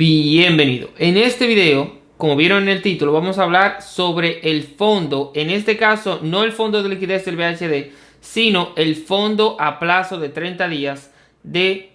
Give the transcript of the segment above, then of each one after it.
Bienvenido. En este video, como vieron en el título, vamos a hablar sobre el fondo. En este caso, no el fondo de liquidez del BHD, sino el fondo a plazo de 30 días de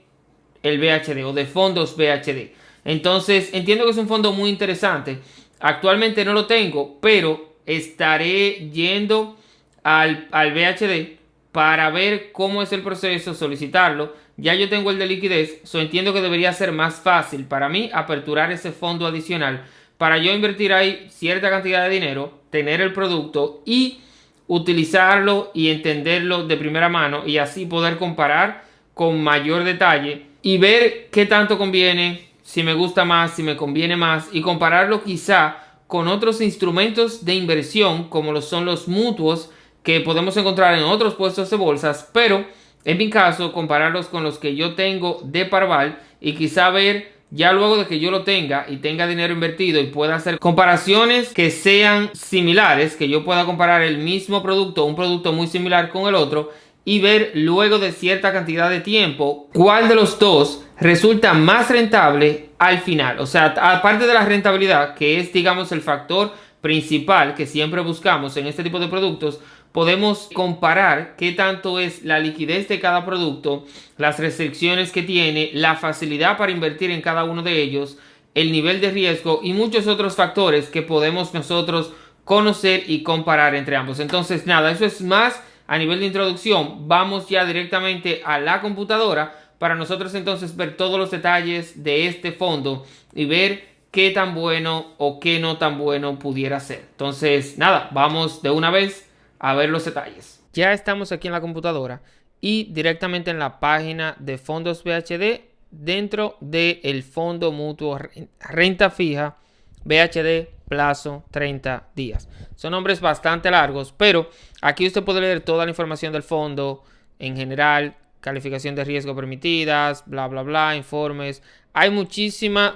el BHD o de fondos BHD. Entonces, entiendo que es un fondo muy interesante. Actualmente no lo tengo, pero estaré yendo al BHD para ver cómo es el proceso, solicitarlo. Ya yo tengo el de liquidez, entiendo que debería ser más fácil para mí aperturar ese fondo adicional para yo invertir ahí cierta cantidad de dinero, tener el producto y utilizarlo y entenderlo de primera mano y así poder comparar con mayor detalle y ver qué tanto conviene, si me gusta más, si me conviene más y compararlo quizá con otros instrumentos de inversión como lo son los mutuos que podemos encontrar en otros puestos de bolsas, pero en mi caso compararlos con los que yo tengo de Parval y quizá ver ya luego de que yo lo tenga y tenga dinero invertido y pueda hacer comparaciones que sean similares, que yo pueda comparar el mismo producto, un producto muy similar con el otro y ver luego de cierta cantidad de tiempo cuál de los dos resulta más rentable al final. O sea, aparte de la rentabilidad, que es digamos el factor principal que siempre buscamos en este tipo de productos, podemos comparar qué tanto es la liquidez de cada producto, las restricciones que tiene, la facilidad para invertir en cada uno de ellos, el nivel de riesgo y muchos otros factores que podemos nosotros conocer y comparar entre ambos. Entonces, nada, eso es más a nivel de introducción. Vamos ya directamente a la computadora para nosotros entonces ver todos los detalles de este fondo y ver qué tan bueno o qué no tan bueno pudiera ser. Entonces, nada, vamos de una vez a ver los detalles. Ya estamos aquí en la computadora y directamente en la página de fondos BHD dentro del fondo mutuo renta fija BHD plazo 30 días. Son nombres bastante largos, pero aquí usted puede leer toda la información del fondo en general, calificación de riesgo permitidas, bla, bla, bla, informes. Hay muchísima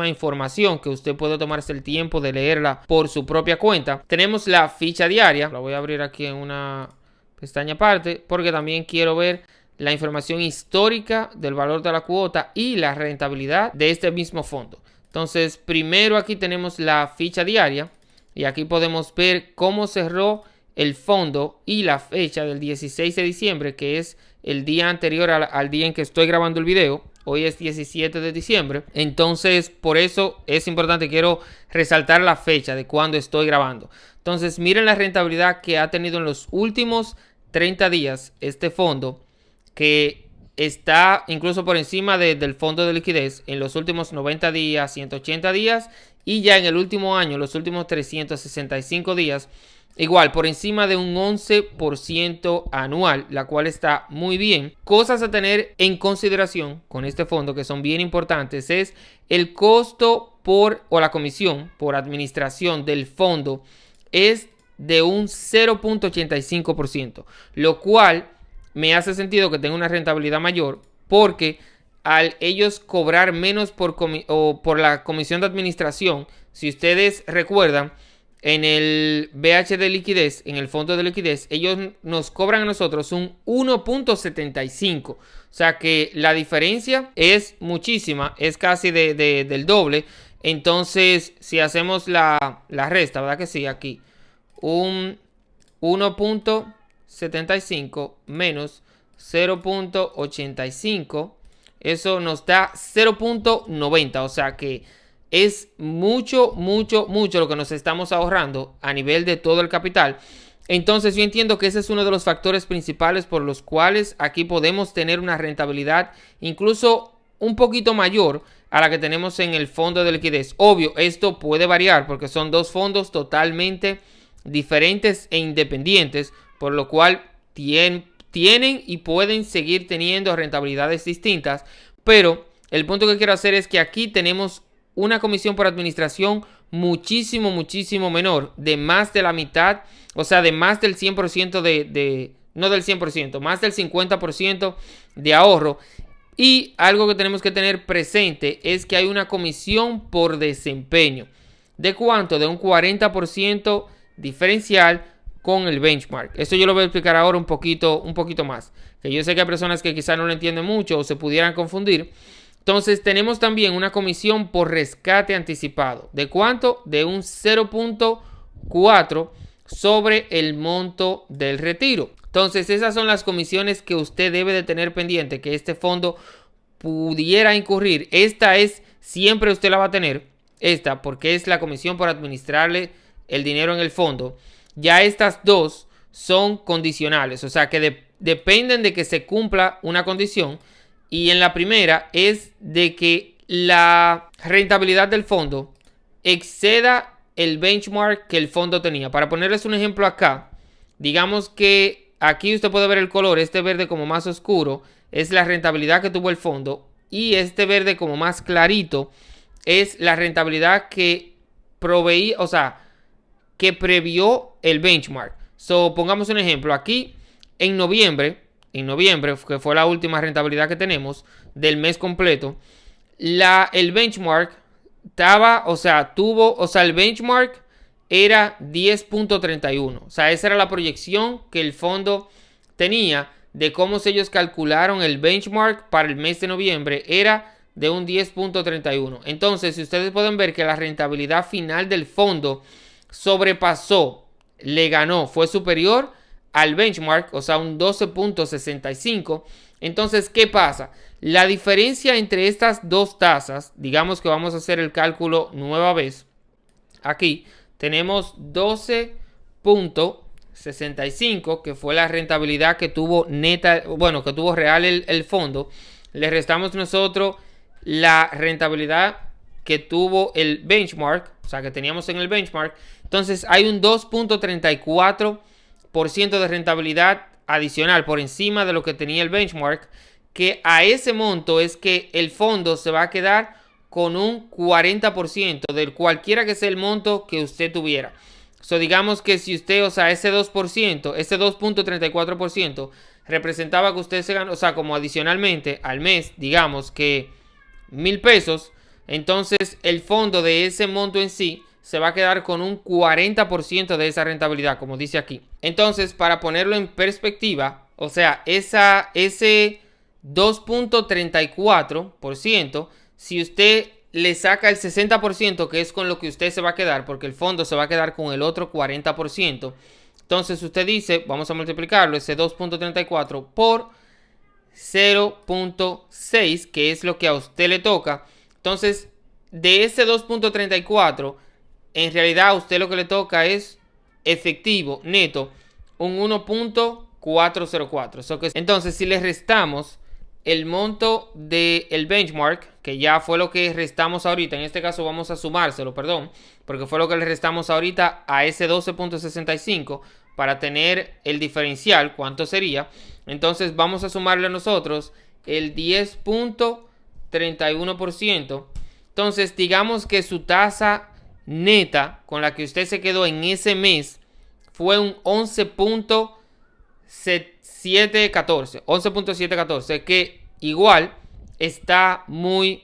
información que usted puede tomarse el tiempo de leerla por su propia cuenta. Tenemos la ficha diaria. La voy a abrir aquí en una pestaña aparte porque también quiero ver la información histórica del valor de la cuota y la rentabilidad de este mismo fondo. Entonces, primero aquí tenemos la ficha diaria y aquí podemos ver cómo cerró el fondo y la fecha del 16 de diciembre, que es el día anterior al día en que estoy grabando el video. Hoy es 17 de diciembre. Entonces, por eso es importante, quiero resaltar la fecha de cuando estoy grabando. Entonces, miren la rentabilidad que ha tenido en los últimos 30 días este fondo, que está incluso por encima del fondo de liquidez en los últimos 90 días, 180 días y ya en el último año, los últimos 365 días. Igual, por encima de un 11% anual, la cual está muy bien. Cosas a tener en consideración con este fondo que son bien importantes es el costo o la comisión por administración del fondo es de un 0.85%, lo cual me hace sentido que tenga una rentabilidad mayor porque al ellos cobrar menos por la comisión de administración, si ustedes recuerdan, en el BHD liquidez, en el fondo de liquidez, ellos nos cobran a nosotros un 1.75. O sea que la diferencia es muchísima, es casi del doble. Entonces, si hacemos la resta, ¿verdad que sí? Aquí, un 1.75 menos 0.85, eso nos da 0.90. O sea que es mucho lo que nos estamos ahorrando a nivel de todo el capital. Entonces yo entiendo que ese es uno de los factores principales por los cuales aquí podemos tener una rentabilidad incluso un poquito mayor a la que tenemos en el fondo de liquidez. Obvio, esto puede variar porque son dos fondos totalmente diferentes e independientes, por lo cual tienen y pueden seguir teniendo rentabilidades distintas. Pero el punto que quiero hacer es que aquí tenemos una comisión por administración muchísimo menor, de más de la mitad, o sea, de más del 100% no del 100%, más del 50% de ahorro. Y algo que tenemos que tener presente es que hay una comisión por desempeño. ¿De cuánto? De un 40% diferencial con el benchmark. Esto yo lo voy a explicar ahora un poquito más. Que yo sé que hay personas que quizás no lo entienden mucho o se pudieran confundir. Entonces tenemos también una comisión por rescate anticipado. ¿De cuánto? De un 0.4 sobre el monto del retiro. Entonces esas son las comisiones que usted debe de tener pendiente que este fondo pudiera incurrir. Esta es, siempre usted la va a tener, esta, porque es la comisión por administrarle el dinero en el fondo. Ya estas dos son condicionales, o sea que dependen de que se cumpla una condición. Y en la primera es de que la rentabilidad del fondo exceda el benchmark que el fondo tenía. Para ponerles un ejemplo acá, digamos que aquí usted puede ver el color, este verde como más oscuro es la rentabilidad que tuvo el fondo y este verde como más clarito es la rentabilidad que proveía, o sea, que previó el benchmark. Pongamos un ejemplo, aquí en noviembre, que fue la última rentabilidad que tenemos del mes completo, el benchmark el benchmark era 10.31. O sea, esa era la proyección que el fondo tenía de cómo ellos calcularon el benchmark para el mes de noviembre. Era de un 10.31. Entonces, si ustedes pueden ver que la rentabilidad final del fondo sobrepasó, le ganó, fue superior al benchmark, o sea, un 12.65. Entonces, ¿qué pasa? La diferencia entre estas dos tasas, digamos que vamos a hacer el cálculo nueva vez. Aquí tenemos 12.65, que fue la rentabilidad que tuvo neta, bueno, que tuvo real el fondo. Le restamos nosotros la rentabilidad que tuvo el benchmark, o sea, que teníamos en el benchmark. Entonces, hay un 2.34% de rentabilidad adicional por encima de lo que tenía el benchmark, que a ese monto es que el fondo se va a quedar con un 40% de cualquiera que sea el monto que usted tuviera. Digamos que si usted, o sea, ese 2%, ese 2.34% representaba que usted se ganó, o sea, como adicionalmente al mes, digamos que 1,000 pesos, entonces el fondo de ese monto en sí se va a quedar con un 40% de esa rentabilidad, como dice aquí. Entonces, para ponerlo en perspectiva, o sea, ese 2.34%, si usted le saca el 60%, que es con lo que usted se va a quedar, porque el fondo se va a quedar con el otro 40%, entonces usted dice, vamos a multiplicarlo, ese 2.34 por 0.6, que es lo que a usted le toca. Entonces, de ese 2.34, en realidad a usted lo que le toca es efectivo, neto, un 1.404. Entonces, si le restamos el monto del benchmark, que ya fue lo que restamos ahorita, en este caso vamos a sumárselo, perdón, porque fue lo que le restamos ahorita a ese 12.65 para tener el diferencial, ¿cuánto sería? Entonces vamos a sumarle a nosotros el 10.31%. Entonces digamos que su tasa neta con la que usted se quedó en ese mes fue un 11.714, que igual está muy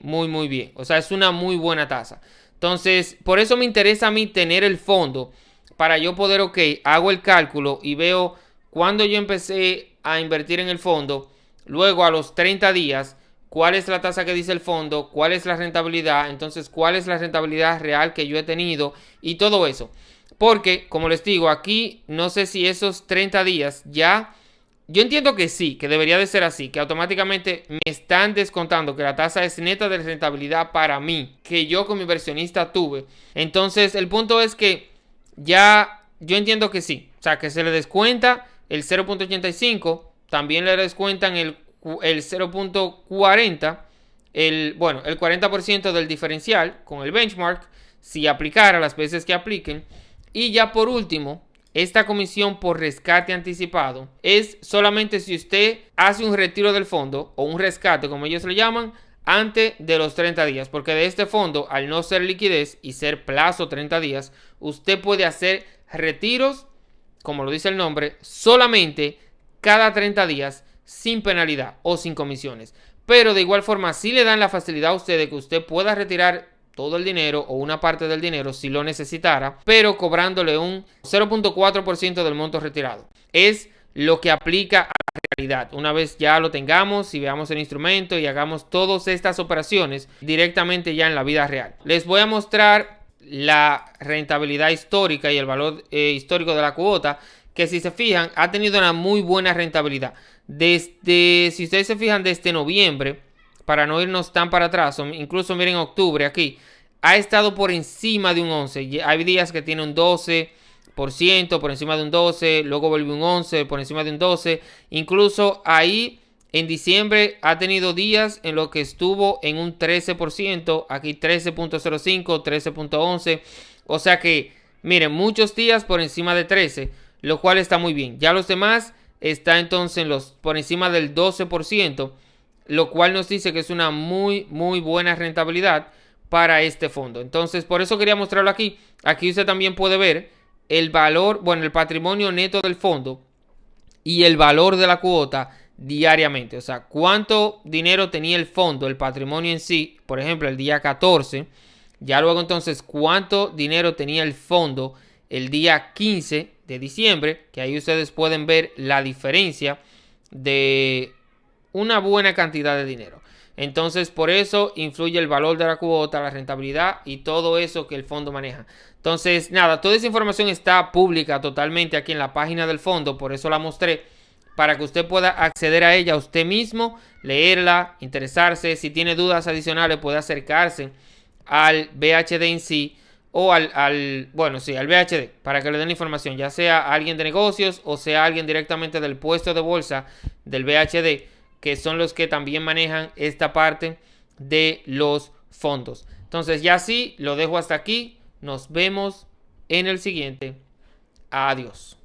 bien, o sea, es una muy buena tasa. Entonces, por eso me interesa a mí tener el fondo, para yo poder, ok, hago el cálculo y veo cuando yo empecé a invertir en el fondo, luego a los 30 días, cuál es la tasa que dice el fondo, cuál es la rentabilidad, entonces cuál es la rentabilidad real que yo he tenido y todo eso. Porque, como les digo, aquí no sé si esos 30 días ya, yo entiendo que sí, que debería de ser así, que automáticamente me están descontando que la tasa es neta de rentabilidad para mí, que yo como inversionista tuve. Entonces, el punto es que ya yo entiendo que sí, o sea, que se le descuenta el 0.85, también le descuentan el 0.40, el 40% del diferencial con el benchmark, si aplicara las veces que apliquen. Y ya por último, esta comisión por rescate anticipado es solamente si usted hace un retiro del fondo o un rescate, como ellos le llaman, antes de los 30 días. Porque de este fondo, al no ser liquidez y ser plazo 30 días, usted puede hacer retiros, como lo dice el nombre, solamente cada 30 días sin penalidad o sin comisiones. Pero de igual forma, sí le dan la facilidad a usted de que usted pueda retirar todo el dinero o una parte del dinero si lo necesitara, pero cobrándole un 0.4% del monto retirado. Es lo que aplica a la realidad. Una vez ya lo tengamos y veamos el instrumento y hagamos todas estas operaciones directamente ya en la vida real. Les voy a mostrar la rentabilidad histórica y el valor histórico de la cuota, que si se fijan ha tenido una muy buena rentabilidad. Si ustedes se fijan, desde noviembre, para no irnos tan para atrás, incluso miren octubre aquí, ha estado por encima de un 11. Hay días que tiene un 12%, por encima de un 12, luego vuelve un 11, por encima de un 12. Incluso ahí en diciembre ha tenido días en los que estuvo en un 13%, aquí 13.05, 13.11. O sea que, miren, muchos días por encima de 13, lo cual está muy bien. Ya los demás está entonces por encima del 12%, lo cual nos dice que es una muy buena rentabilidad para este fondo. Entonces, por eso quería mostrarlo aquí. Aquí usted también puede ver el valor, bueno, el patrimonio neto del fondo y el valor de la cuota diariamente. O sea, cuánto dinero tenía el fondo, el patrimonio en sí, por ejemplo, el día 14. Ya luego entonces, cuánto dinero tenía el fondo el día 15 de diciembre, que ahí ustedes pueden ver la diferencia de una buena cantidad de dinero. Entonces, por eso influye el valor de la cuota, la rentabilidad y todo eso que el fondo maneja. Entonces, nada, toda esa información está pública totalmente aquí en la página del fondo, por eso la mostré, para que usted pueda acceder a ella usted mismo, leerla, interesarse. Si tiene dudas adicionales, puede acercarse al BHD en sí o al BHD para que le den la información, ya sea alguien de negocios o sea alguien directamente del puesto de bolsa del BHD, que son los que también manejan esta parte de los fondos. Entonces ya sí, lo dejo hasta aquí. Nos vemos en el siguiente. Adiós.